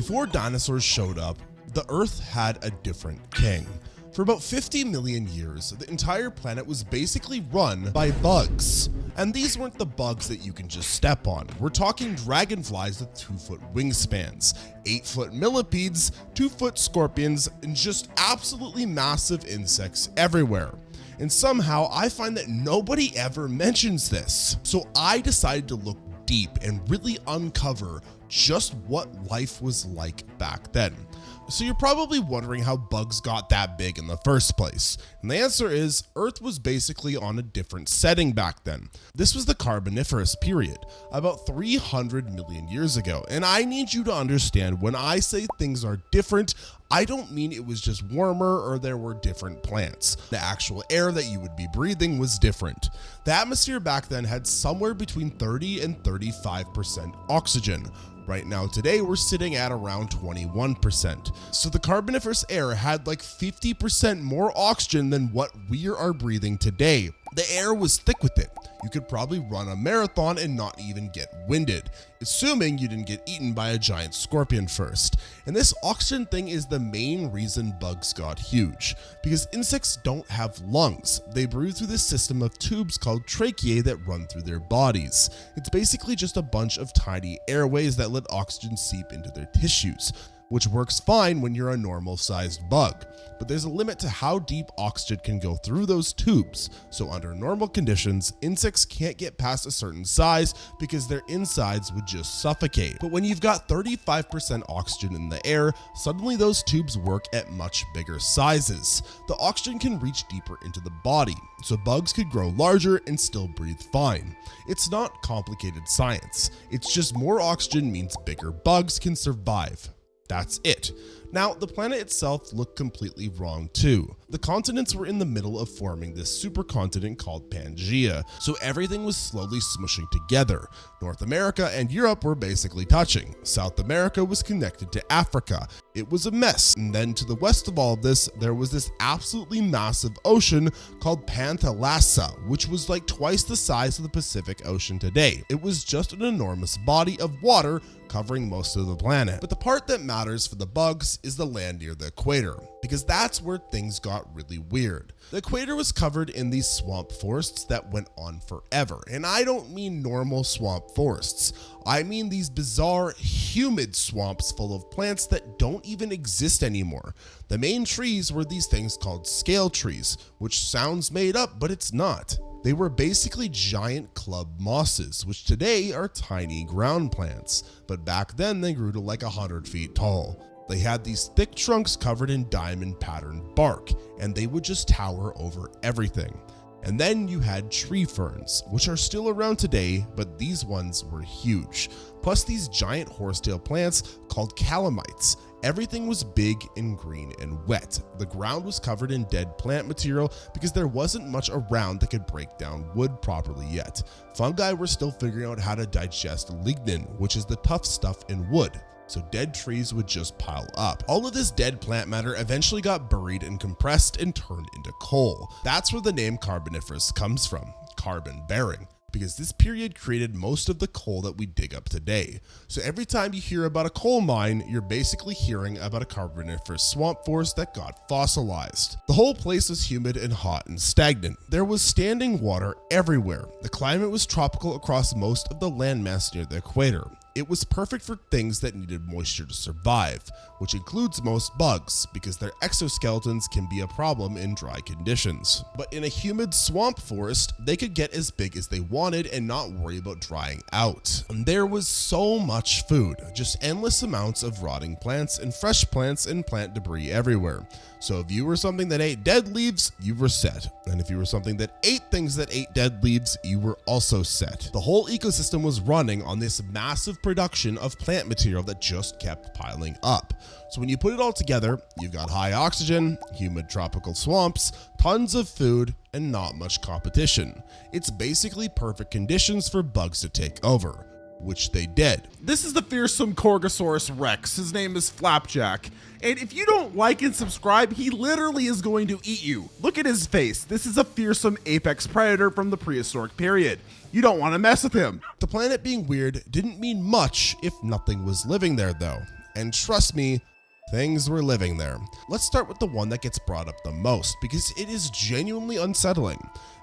Before dinosaurs showed up, the Earth had a different king. For about 50 million years, the entire planet was basically run by bugs. And these weren't the bugs that you can just step on. We're talking dragonflies with 2-foot wingspans, 8-foot millipedes, 2-foot scorpions, and just absolutely massive insects everywhere. And somehow I find that nobody ever mentions this. So I decided to look deep and really uncover just what life was like back then. So you're probably wondering how bugs got that big in the first place. And the answer is Earth was basically on a different setting back then. This was the Carboniferous Period, about 300 million years ago. And I need you to understand, when I say things are different, I don't mean it was just warmer or there were different plants. The actual air that you would be breathing was different. The atmosphere back then had somewhere between 30 and 35% oxygen. Right now today we're sitting at around 21%. So the Carboniferous air had like 50% more oxygen than what we are breathing today. The air was thick with it. You could probably run a marathon and not even get winded, assuming you didn't get eaten by a giant scorpion first. And this oxygen thing is the main reason bugs got huge, because insects don't have lungs. They breathe through this system of tubes called tracheae that run through their bodies. It's basically just a bunch of tiny airways that let oxygen seep into their tissues, which works fine when you're a normal sized bug. But there's a limit to how deep oxygen can go through those tubes. So under normal conditions, insects can't get past a certain size because their insides would just suffocate. But when you've got 35% oxygen in the air, suddenly those tubes work at much bigger sizes. The oxygen can reach deeper into the body, so bugs could grow larger and still breathe fine. It's not complicated science. It's just more oxygen means bigger bugs can survive. That's it. Now, the planet itself looked completely wrong too. The continents were in the middle of forming this supercontinent called Pangaea, so everything was slowly smushing together. North America and Europe were basically touching. South America was connected to Africa. It was a mess. And then to the west of all of this, there was this absolutely massive ocean called Panthalassa, which was like twice the size of the Pacific Ocean today. It was just an enormous body of water covering most of the planet. But the part that matters for the bugs is the land near the equator, because that's where things got really weird. The equator was covered in these swamp forests that went on forever, and I don't mean normal swamp forests. I mean these bizarre, humid swamps full of plants that don't even exist anymore. The main trees were these things called scale trees, which sounds made up, but it's not. They were basically giant club mosses, which today are tiny ground plants, but back then they grew to like 100 feet tall. They had these thick trunks covered in diamond patterned bark, and they would just tower over everything. And then you had tree ferns, which are still around today, but these ones were huge. Plus these giant horsetail plants called calamites. Everything was big and green and wet. The ground was covered in dead plant material because there wasn't much around that could break down wood properly yet. Fungi were still figuring out how to digest lignin, which is the tough stuff in wood. So dead trees would just pile up. All of this dead plant matter eventually got buried and compressed and turned into coal. That's where the name Carboniferous comes from, carbon bearing, because this period created most of the coal that we dig up today. So every time you hear about a coal mine, you're basically hearing about a Carboniferous swamp forest that got fossilized. The whole place was humid and hot and stagnant. There was standing water everywhere. The climate was tropical across most of the landmass near the equator. It was perfect for things that needed moisture to survive, which includes most bugs, because their exoskeletons can be a problem in dry conditions. But in a humid swamp forest, they could get as big as they wanted and not worry about drying out. And there was so much food, just endless amounts of rotting plants and fresh plants and plant debris everywhere. So if you were something that ate dead leaves, you were set. And if you were something that ate things that ate dead leaves, you were also set. The whole ecosystem was running on this massive production of plant material that just kept piling up. So when you put it all together, you've got high oxygen, humid tropical swamps, tons of food, and not much competition. It's basically perfect conditions for bugs to take over, which they did. This is the fearsome Corgosaurus Rex. His name is Flapjack. And if you don't like and subscribe, he literally is going to eat you. Look at his face. This is a fearsome apex predator from the prehistoric period. You don't want to mess with him. The planet being weird didn't mean much if nothing was living there though. And trust me, things were living there. Let's start with the one that gets brought up the most because it is genuinely unsettling.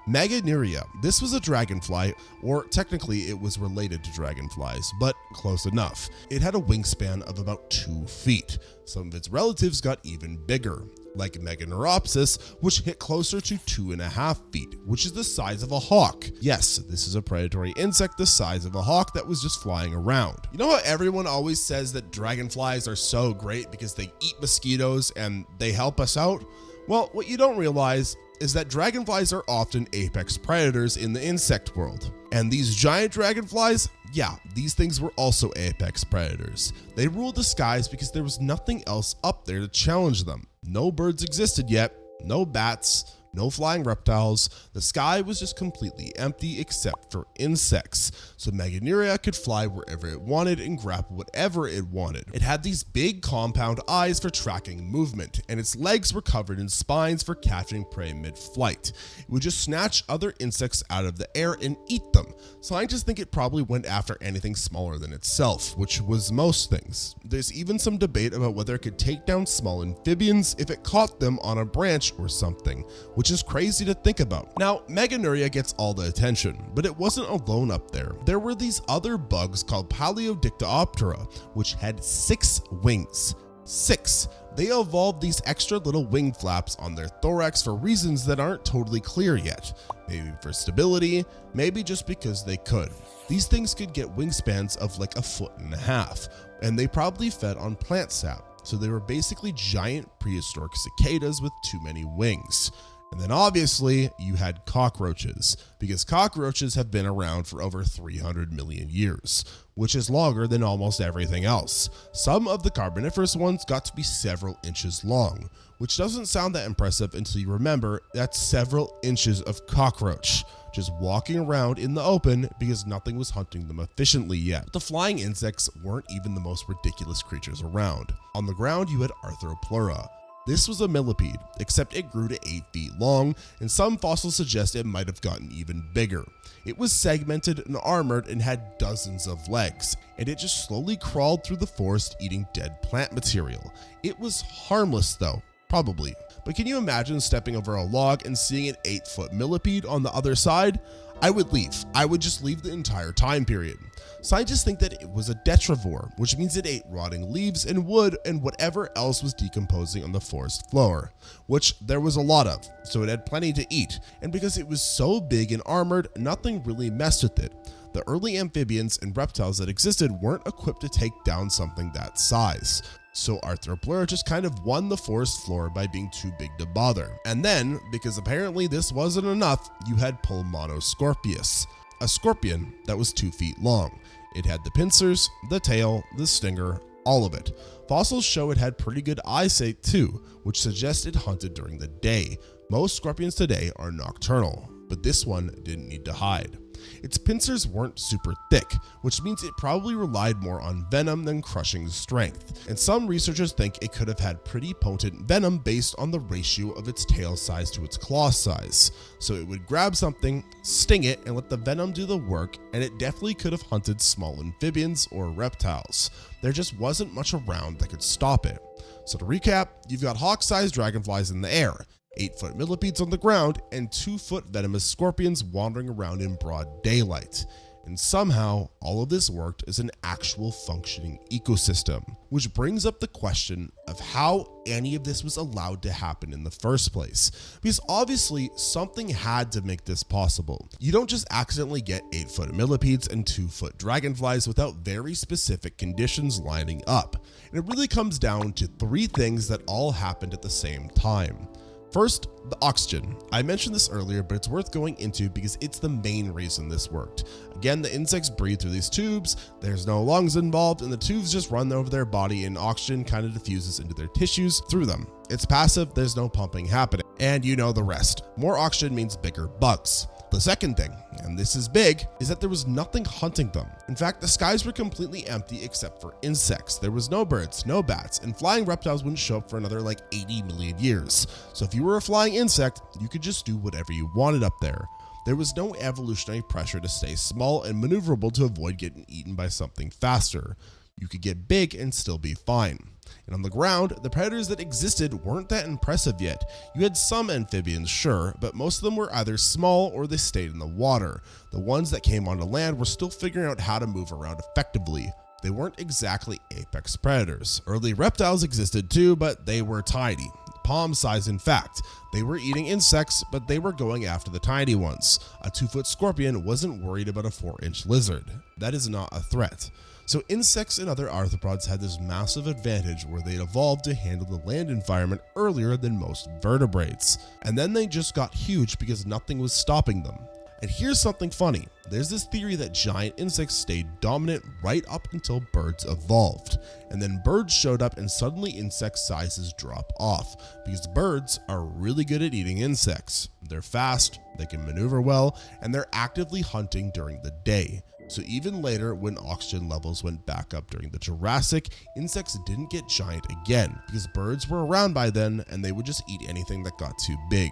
Meganeura. This was a dragonfly, or technically it was related to dragonflies, but close enough. It had a wingspan of about 2 feet. Some of its relatives got even bigger, like Meganeura, which hit closer to 2.5 feet, which is the size of a hawk. Yes, this is a predatory insect the size of a hawk that was just flying around. You know how everyone always says that dragonflies are so great because they eat mosquitoes and they help us out? Well, what you don't realize is that dragonflies are often apex predators in the insect world. And these giant dragonflies, yeah, these things were also apex predators. They ruled the skies because there was nothing else up there to challenge them. No birds existed yet, no bats, no flying reptiles. The sky was just completely empty except for insects. So Meganeura could fly wherever it wanted and grapple whatever it wanted. It had these big compound eyes for tracking movement, and its legs were covered in spines for catching prey mid-flight. It would just snatch other insects out of the air and eat them. Scientists think it probably went after anything smaller than itself, which was most things. There's even some debate about whether it could take down small amphibians if it caught them on a branch or something, which is crazy to think about. Now, Meganeura gets all the attention, but it wasn't alone up there. There were these other bugs called Arthropleura, which had 6 wings. 6. They evolved these extra little wing flaps on their thorax for reasons that aren't totally clear yet. Maybe for stability, maybe just because they could. These things could get wingspans of like 1.5 feet, and they probably fed on plant sap. So they were basically giant prehistoric cicadas with too many wings. And then obviously you had cockroaches, because cockroaches have been around for over 300 million years, which is longer than almost everything else. Some of the Carboniferous ones got to be several inches long, which doesn't sound that impressive until you remember that's several inches of cockroach just walking around in the open because nothing was hunting them efficiently yet. But the flying insects weren't even the most ridiculous creatures around. On the ground you had Arthropleura. This was a millipede, except it grew to 8 feet long, and some fossils suggest it might have gotten even bigger. It was segmented and armored and had dozens of legs, and it just slowly crawled through the forest eating dead plant material. It was harmless though, probably. But can you imagine stepping over a log and seeing an 8-foot millipede on the other side? I would leave. I would just leave the entire time period. Scientists think that it was a detrivore, which means it ate rotting leaves and wood and whatever else was decomposing on the forest floor, which there was a lot of, so it had plenty to eat. And because it was so big and armored, nothing really messed with it. The early amphibians and reptiles that existed weren't equipped to take down something that size. So Arthropleura just kind of won the forest floor by being too big to bother. And then, because apparently this wasn't enough, you had Pulmonoscorpius, a scorpion that was 2 feet long. It had the pincers, the tail, the stinger, all of it. Fossils show it had pretty good eyesight too, which suggests it hunted during the day. Most scorpions today are nocturnal, but this one didn't need to hide. Its pincers weren't super thick, which means it probably relied more on venom than crushing strength, and some researchers think it could have had pretty potent venom based on the ratio of its tail size to its claw size. So it would grab something, sting it, and let the venom do the work, and it definitely could have hunted small amphibians or reptiles. There just wasn't much around that could stop it. So to recap, you've got hawk-sized dragonflies in the air, 8-foot millipedes on the ground, and 2-foot venomous scorpions wandering around in broad daylight. And somehow, all of this worked as an actual functioning ecosystem, which brings up the question of how any of this was allowed to happen in the first place. Because obviously, something had to make this possible. You don't just accidentally get 8-foot millipedes and 2-foot dragonflies without very specific conditions lining up. And it really comes down to 3 things that all happened at the same time. First, the oxygen. I mentioned this earlier, but it's worth going into because it's the main reason this worked. Again, the insects breathe through these tubes, there's no lungs involved, and the tubes just run over their body and oxygen kind of diffuses into their tissues through them. It's passive, there's no pumping happening, and you know the rest. More oxygen means bigger bugs. The second thing, and this is big, is that there was nothing hunting them. In fact, the skies were completely empty except for insects. There was no birds, no bats, and flying reptiles wouldn't show up for another like 80 million years. So if you were a flying insect, you could just do whatever you wanted up there. There was no evolutionary pressure to stay small and maneuverable to avoid getting eaten by something faster. You could get big and still be fine. And on the ground, the predators that existed weren't that impressive yet. You had some amphibians, sure, but most of them were either small or they stayed in the water. The ones that came onto land were still figuring out how to move around effectively. They weren't exactly apex predators. Early reptiles existed too, but they were tiny. Palm size in fact. They were eating insects, but they were going after the tiny ones. A 2-foot scorpion wasn't worried about a 4-inch lizard. That is not a threat. So insects and other arthropods had this massive advantage where they evolved to handle the land environment earlier than most vertebrates. And then they just got huge because nothing was stopping them. And here's something funny. There's this theory that giant insects stayed dominant right up until birds evolved. And then birds showed up and suddenly insect sizes drop off because birds are really good at eating insects. They're fast, they can maneuver well, and they're actively hunting during the day. So even later, when oxygen levels went back up during the Jurassic, insects didn't get giant again because birds were around by then and they would just eat anything that got too big.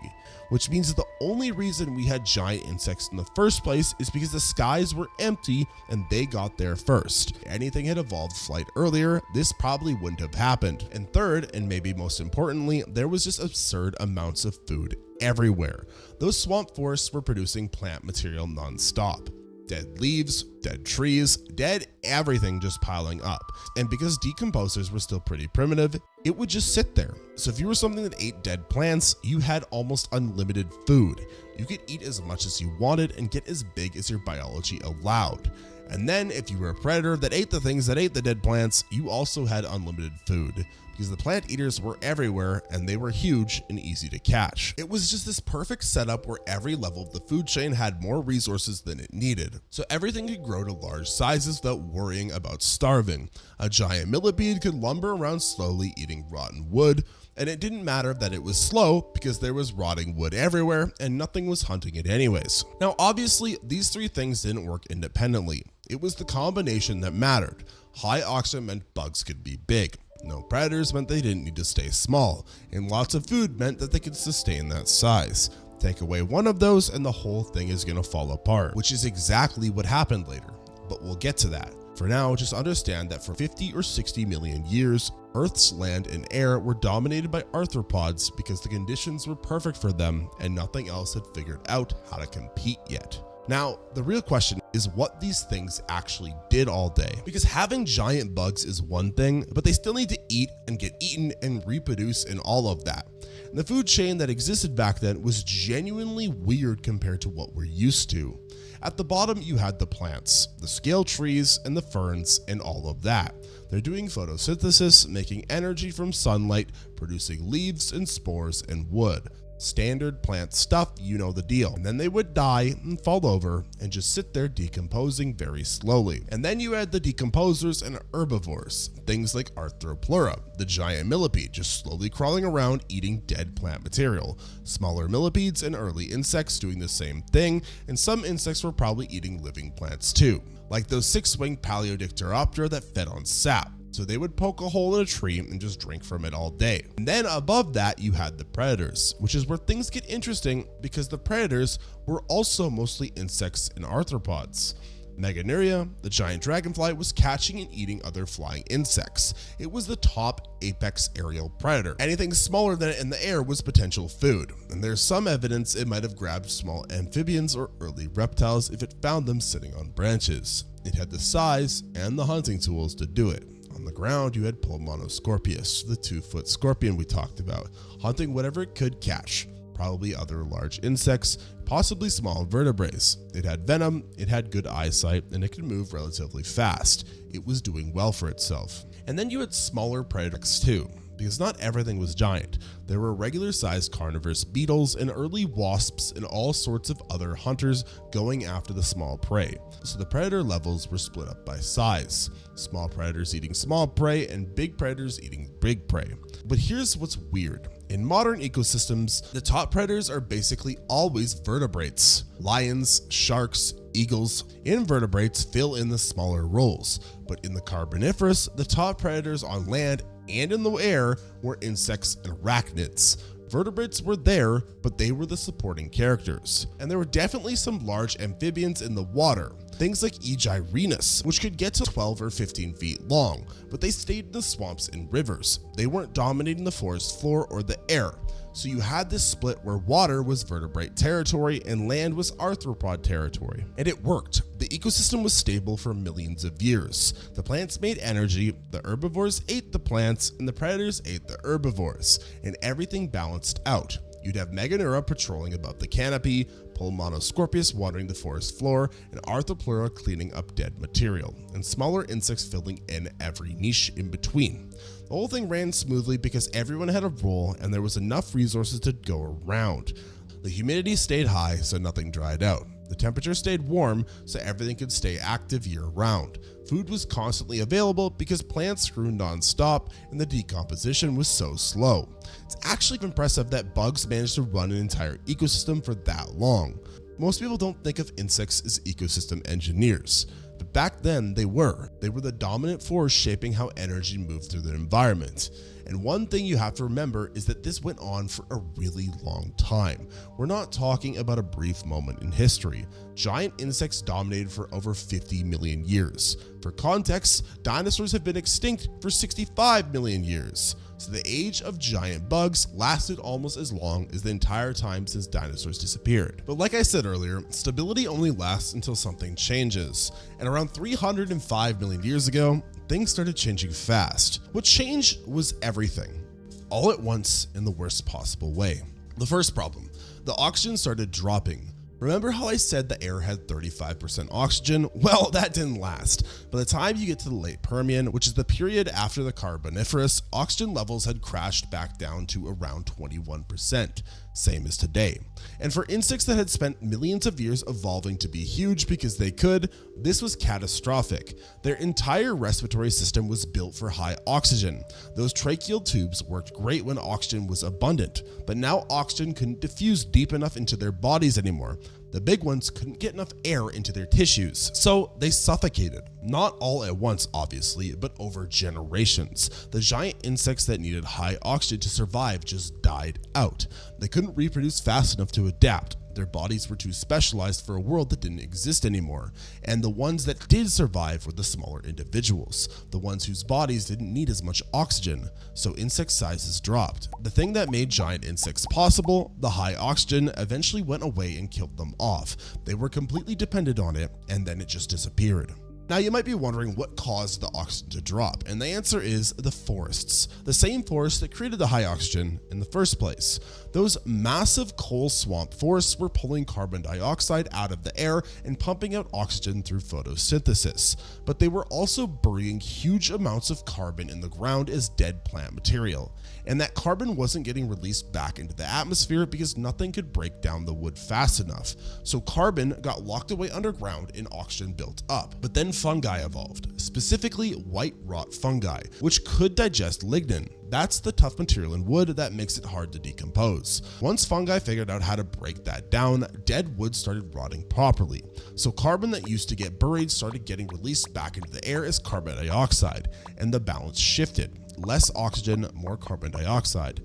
Which means that the only reason we had giant insects in the first place is because the skies were empty and they got there first. If anything had evolved flight earlier, this probably wouldn't have happened. And third, and maybe most importantly, there was just absurd amounts of food everywhere. Those swamp forests were producing plant material non-stop. Dead leaves, dead trees, dead everything just piling up. And because decomposers were still pretty primitive, it would just sit there. So if you were something that ate dead plants, you had almost unlimited food. You could eat as much as you wanted and get as big as your biology allowed. And then if you were a predator that ate the things that ate the dead plants, you also had unlimited food. Because the plant eaters were everywhere and they were huge and easy to catch. It was just this perfect setup where every level of the food chain had more resources than it needed. So everything could grow to large sizes without worrying about starving. A giant millipede could lumber around slowly eating rotten wood, and it didn't matter that it was slow because there was rotting wood everywhere and nothing was hunting it anyways. Now obviously these three things didn't work independently. It was the combination that mattered. High oxygen meant bugs could be big. No predators meant they didn't need to stay small, and lots of food meant that they could sustain that size. Take away one of those and the whole thing is going to fall apart, which is exactly what happened later, but we'll get to that. For now, just understand that for 50 or 60 million years, Earth's land and air were dominated by arthropods because the conditions were perfect for them and nothing else had figured out how to compete yet. Now, the real question is what these things actually did all day. Because having giant bugs is one thing, but they still need to eat and get eaten and reproduce and all of that. And the food chain that existed back then was genuinely weird compared to what we're used to. At the bottom, you had the plants, the scale trees, and the ferns, and all of that. They're doing photosynthesis, making energy from sunlight, producing leaves and spores and wood. Standard plant stuff, you know the deal. And then they would die and fall over and just sit there decomposing very slowly. And then you had the decomposers and herbivores, things like Arthropleura, the giant millipede just slowly crawling around eating dead plant material. Smaller millipedes and early insects doing the same thing, and some insects were probably eating living plants too, like those 6-winged Paleodictyroptera that fed on sap. So they would poke a hole in a tree and just drink from it all day. And then above that, you had the predators, which is where things get interesting because the predators were also mostly insects and arthropods. Meganeura, the giant dragonfly, was catching and eating other flying insects. It was the top apex aerial predator. Anything smaller than it in the air was potential food, and there's some evidence it might have grabbed small amphibians or early reptiles if it found them sitting on branches. It had the size and the hunting tools to do it. On the ground, you had Pulmonoscorpius, the 2-foot scorpion we talked about, hunting whatever it could catch, probably other large insects, possibly small vertebrates. It had venom, it had good eyesight, and it could move relatively fast. It was doing well for itself. And then you had smaller predators too, because not everything was giant. There were regular-sized carnivorous beetles and early wasps and all sorts of other hunters going after the small prey. So the predator levels were split up by size. Small predators eating small prey and big predators eating big prey. But here's what's weird. In modern ecosystems, the top predators are basically always vertebrates. Lions, sharks, eagles, invertebrates fill in the smaller roles. But in the Carboniferous, the top predators on land and in the air were insects and arachnids. Vertebrates were there, but they were the supporting characters. And there were definitely some large amphibians in the water. Things like E. gyrinus, which could get to 12 or 15 feet long, but they stayed in the swamps and rivers. They weren't dominating the forest floor or the air. So you had this split where water was vertebrate territory and land was arthropod territory. And it worked. The ecosystem was stable for millions of years. The plants made energy, the herbivores ate the plants, and the predators ate the herbivores, and everything balanced out. You'd have Meganeura patrolling above the canopy, Pulmonoscorpius watering the forest floor, and Arthropleura cleaning up dead material, and smaller insects filling in every niche in between. The whole thing ran smoothly because everyone had a role and there was enough resources to go around. The humidity stayed high, so nothing dried out. The temperature stayed warm, so everything could stay active year-round. Food was constantly available because plants grew non-stop and the decomposition was so slow. It's actually impressive that bugs managed to run an entire ecosystem for that long. Most people don't think of insects as ecosystem engineers, but back then they were. They were the dominant force shaping how energy moved through the environment. And one thing you have to remember is that this went on for a really long time. We're not talking about a brief moment in history. Giant insects dominated for over 50 million years. For context, dinosaurs have been extinct for 65 million years. So the age of giant bugs lasted almost as long as the entire time since dinosaurs disappeared. But like I said earlier, stability only lasts until something changes. And around 305 million years ago, things started changing fast. What changed was everything, all at once in the worst possible way. The first problem, the oxygen started dropping. Remember how I said the air had 35% oxygen? Well, that didn't last. By the time you get to the late Permian, which is the period after the Carboniferous, oxygen levels had crashed back down to around 21%, same as today. And for insects that had spent millions of years evolving to be huge because they could, this was catastrophic. Their entire respiratory system was built for high oxygen. Those tracheal tubes worked great when oxygen was abundant, but now oxygen couldn't diffuse deep enough into their bodies anymore. The big ones couldn't get enough air into their tissues, so they suffocated. Not all at once, obviously, but over generations. The giant insects that needed high oxygen to survive just died out. They couldn't reproduce fast enough to adapt. Their bodies were too specialized for a world that didn't exist anymore. And the ones that did survive were the smaller individuals, the ones whose bodies didn't need as much oxygen, so insect sizes dropped. The thing that made giant insects possible, the high oxygen, eventually went away and killed them off. They were completely dependent on it, and then it just disappeared. Now you might be wondering what caused the oxygen to drop, and the answer is the forests. The same forests that created the high oxygen in the first place. Those massive coal swamp forests were pulling carbon dioxide out of the air and pumping out oxygen through photosynthesis. But they were also burying huge amounts of carbon in the ground as dead plant material. And that carbon wasn't getting released back into the atmosphere because nothing could break down the wood fast enough. So carbon got locked away underground and oxygen built up. But then fungi evolved, specifically white rot fungi, which could digest lignin. That's the tough material in wood that makes it hard to decompose. Once fungi figured out how to break that down, dead wood started rotting properly. So carbon that used to get buried started getting released back into the air as carbon dioxide, and the balance shifted. Less oxygen, more carbon dioxide.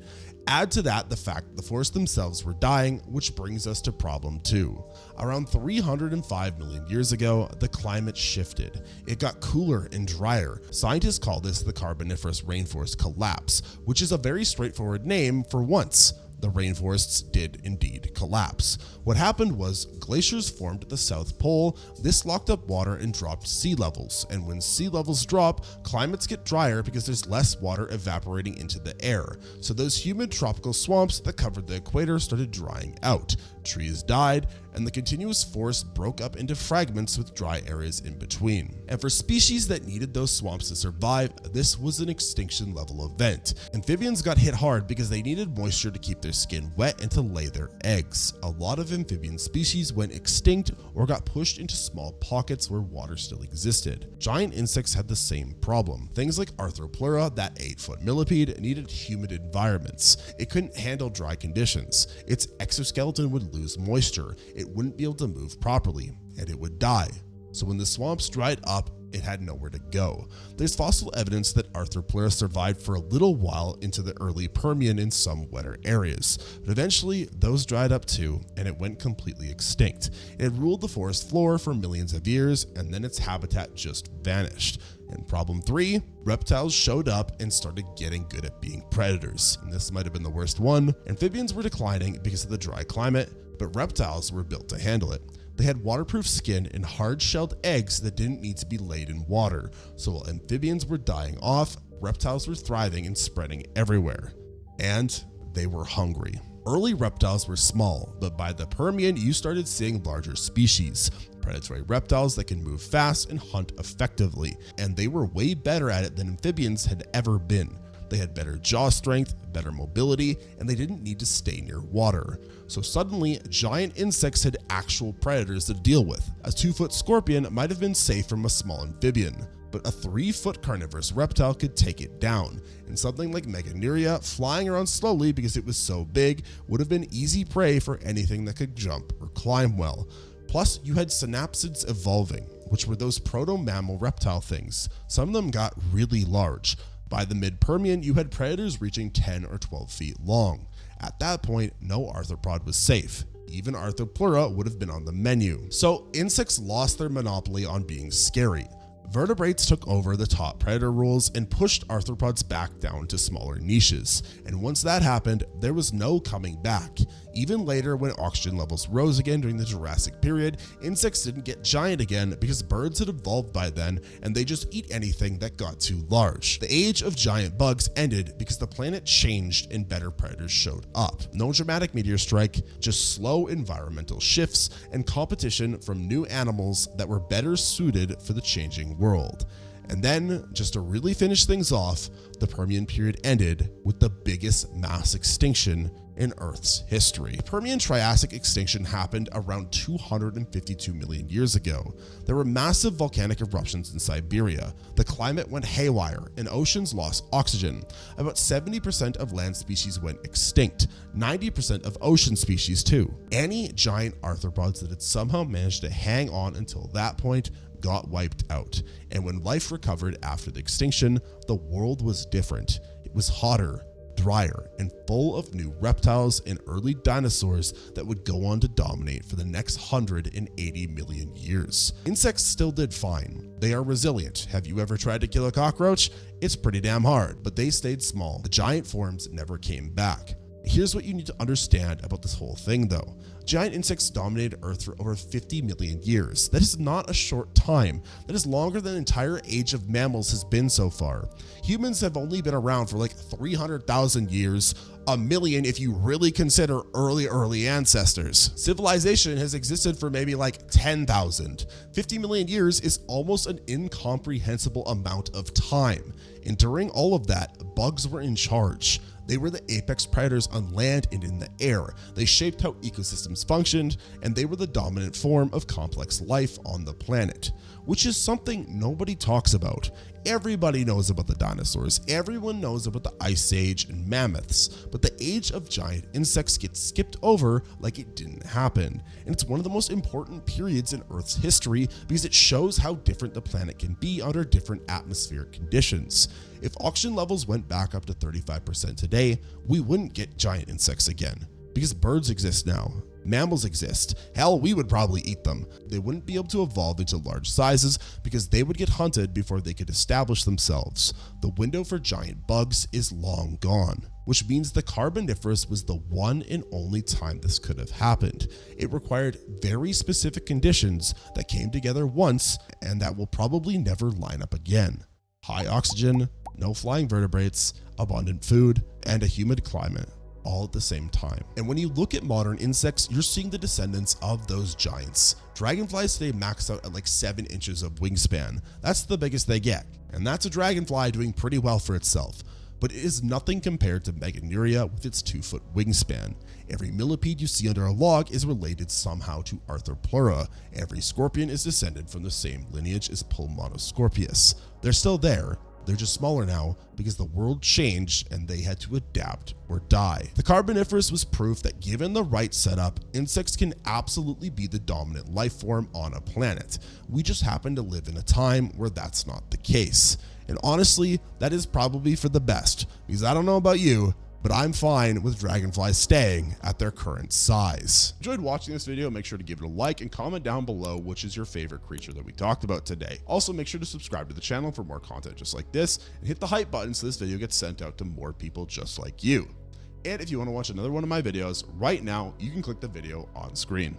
Add to that the fact the forests themselves were dying, which brings us to problem 2. Around 305 million years ago, the climate shifted. It got cooler and drier. Scientists call this the Carboniferous rainforest collapse, which is a very straightforward name for once. The rainforests did indeed collapse. What happened was glaciers formed at the South Pole. This locked up water and dropped sea levels. And when sea levels drop, climates get drier because there's less water evaporating into the air. So those humid tropical swamps that covered the equator started drying out. Trees died, and the continuous forest broke up into fragments with dry areas in between. And for species that needed those swamps to survive, this was an extinction level event. Amphibians got hit hard because they needed moisture to keep their skin wet and to lay their eggs. A lot of amphibian species went extinct or got pushed into small pockets where water still existed. Giant insects had the same problem. Things like Arthropleura, that 8-foot millipede, needed humid environments. It couldn't handle dry conditions. Its exoskeleton would lose moisture. It wouldn't be able to move properly, and it would die. So when the swamps dried up, it had nowhere to go. There's fossil evidence that Arthropleura survived for a little while into the early Permian in some wetter areas, but eventually those dried up too, and it went completely extinct. It had ruled the forest floor for millions of years, and then its habitat just vanished. And problem 3, reptiles showed up and started getting good at being predators. And this might have been the worst one. Amphibians were declining because of the dry climate, but reptiles were built to handle it. They had waterproof skin and hard-shelled eggs that didn't need to be laid in water. So while amphibians were dying off, reptiles were thriving and spreading everywhere. And they were hungry. Early reptiles were small, but by the Permian, you started seeing larger species. Predatory reptiles that can move fast and hunt effectively, and they were way better at it than amphibians had ever been. They had better jaw strength, better mobility, and they didn't need to stay near water. So suddenly, giant insects had actual predators to deal with. A 2-foot scorpion might have been safe from a small amphibian, but a 3-foot carnivorous reptile could take it down, and something like Meganeura, flying around slowly because it was so big, would have been easy prey for anything that could jump or climb well. Plus, you had synapsids evolving, which were those proto-mammal reptile things. Some of them got really large. By the mid-Permian, you had predators reaching 10 or 12 feet long. At that point, no arthropod was safe. Even Arthropleura would have been on the menu. So insects lost their monopoly on being scary. Vertebrates took over the top predator roles and pushed arthropods back down to smaller niches. And once that happened, there was no coming back. Even later, when oxygen levels rose again during the Jurassic period, insects didn't get giant again because birds had evolved by then and they just eat anything that got too large. The age of giant bugs ended because the planet changed and better predators showed up. No dramatic meteor strike, just slow environmental shifts and competition from new animals that were better suited for the changing world. And then, just to really finish things off, the Permian period ended with the biggest mass extinction in Earth's history. The Permian-Triassic extinction happened around 252 million years ago. There were massive volcanic eruptions in Siberia. The climate went haywire and oceans lost oxygen. About 70% of land species went extinct, 90% of ocean species too. Any giant arthropods that had somehow managed to hang on until that point got wiped out. And when life recovered after the extinction, the world was different. It was hotter, drier, and full of new reptiles and early dinosaurs that would go on to dominate for the next 180 million years. Insects still did fine. They are resilient. Have you ever tried to kill a cockroach? It's pretty damn hard, but they stayed small. The giant forms never came back. Here's what you need to understand about this whole thing though. Giant insects dominated Earth for over 50 million years. That is not a short time. That is longer than the entire age of mammals has been so far. Humans have only been around for like 300,000 years, a million if you really consider early ancestors. Civilization has existed for maybe like 10,000. 50 million years is almost an incomprehensible amount of time. And during all of that, bugs were in charge. They were the apex predators on land and in the air. They shaped how ecosystems functioned, and they were the dominant form of complex life on the planet, which is something nobody talks about. Everybody knows about the dinosaurs, everyone knows about the Ice Age and mammoths, but the age of giant insects gets skipped over like it didn't happen. And it's one of the most important periods in Earth's history because it shows how different the planet can be under different atmospheric conditions. If oxygen levels went back up to 35% today, we wouldn't get giant insects again, because birds exist now. Mammals exist. Hell, we would probably eat them. They wouldn't be able to evolve into large sizes because they would get hunted before they could establish themselves. The window for giant bugs is long gone, which means the Carboniferous was the one and only time this could have happened. It required very specific conditions that came together once and that will probably never line up again. High oxygen, no flying vertebrates, abundant food, and a humid climate, all at the same time. And when you look at modern insects, you're seeing the descendants of those giants. Dragonflies today max out at like 7 inches of wingspan. That's the biggest they get. And that's a dragonfly doing pretty well for itself. But it is nothing compared to Meganeura with its 2-foot wingspan. Every millipede you see under a log is related somehow to Arthropleura. Every scorpion is descended from the same lineage as Pulmonoscorpius. They're still there, They're just smaller now because the world changed and they had to adapt or die. The Carboniferous was proof that given the right setup, insects can absolutely be the dominant life form on a planet. We just happen to live in a time where that's not the case. And honestly, that is probably for the best, because I don't know about you, but I'm fine with dragonflies staying at their current size. Enjoyed watching this video? Make sure to give it a like and comment down below which is your favorite creature that we talked about today. Also, make sure to subscribe to the channel for more content just like this, and hit the hype button so this video gets sent out to more people just like you. And if you want to watch another one of my videos right now, you can click the video on screen.